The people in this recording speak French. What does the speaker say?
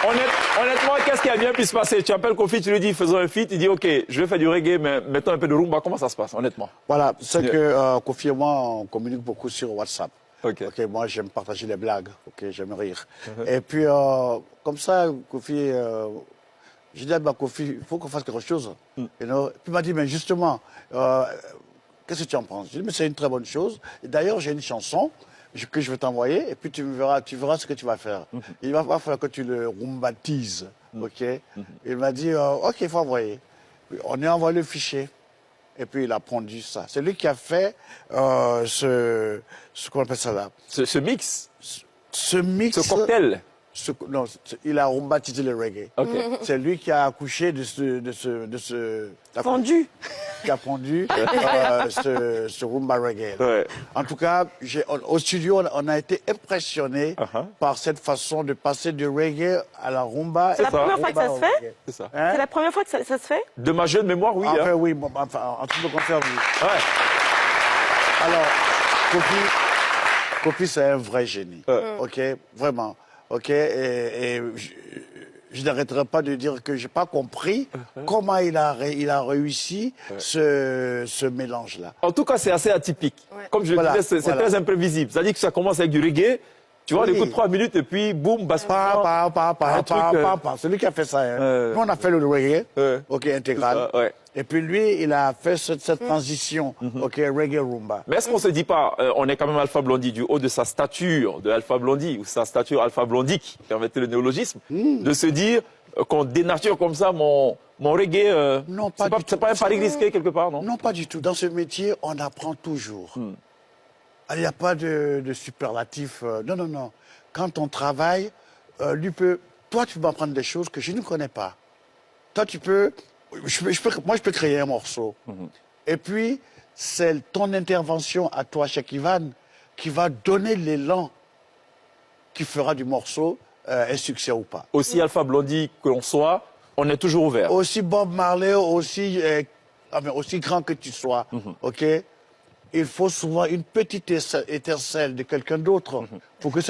Honnêtement, qu'est-ce qui a bien pu se passer? Tu appelles Kofi, tu lui dis faisons un feat, il dit ok, je vais faire du reggae, mais mettons un peu de rumba. Comment ça se passe, honnêtement? Voilà, c'est que Kofi et moi, on communique beaucoup sur WhatsApp. Ok. Moi, j'aime partager les blagues. J'aime rire. Et puis, comme ça, Kofi, je dis à Kofi, il faut qu'on fasse quelque chose. You know? Puis il m'a dit, mais justement, qu'est-ce que tu en penses? Je dis, mais c'est une très bonne chose. Et d'ailleurs, j'ai une chanson que je vais t'envoyer, et puis tu verras ce que tu vas faire. Il va falloir que tu le rumbatises. Ok? Il m'a dit, ok, il faut envoyer. Puis on a envoyé le fichier. Et puis il a pondu ça. C'est lui qui a fait ce qu'on appelle ça là. Ce mix, Ce mix. ce cocktail. Non, il a rebaptisé le reggae. Okay. C'est lui qui a accouché de ce Pendu. Qui a pondu ce rumba reggae. Ouais. En tout cas, au studio, on a été impressionnés par cette façon de passer du reggae à la rumba. C'est la première fois que ça se fait? C'est ça. Hein? C'est la première fois que ça se fait? De ma jeune mémoire, oui. Enfin, hein. oui, bon, enfin, en tout cas, concerne, oui. Ouais. Alors, Kofi, c'est un vrai génie. Ok, vraiment. Ok, et je n'arrêterai pas de dire que j'ai pas compris comment il a réussi ce mélange-là. En tout cas, c'est assez atypique. Ouais. Comme je le disais, c'est très imprévisible. C'est-à-dire que ça commence avec du reggae, tu vois, on écoute 3 minutes et puis boum, basse. C'est lui qui a fait ça. Hein. Nous, on a fait le reggae, ok, intégral. Ça, ouais. Et puis lui, il a fait cette transition, ok, reggae rumba. Mais est-ce qu'on se dit pas, on est quand même Alpha Blondy, du haut de sa stature de Alpha Blondy, ou sa stature alpha blondique, permettez le néologisme, de se dire qu'on dénature comme ça mon reggae. Non, pas du tout. C'est pas un pari risqué quelque part, non? Non, pas du tout. Dans ce métier, on apprend toujours. Il n'y a pas de superlatif. Non, non, non. Quand on travaille, toi, tu peux apprendre des choses que je ne connais pas. Toi, tu peux... Moi, je peux créer un morceau. Et puis, c'est ton intervention à toi, Cheikh Ivan, qui va donner l'élan qui fera du morceau un succès ou pas. Aussi Alpha Blondy que l'on soit, on est toujours ouvert. Aussi Bob Marley, aussi grand que tu sois, ok? Il faut souvent une petite étincelle de quelqu'un d'autre pour que ça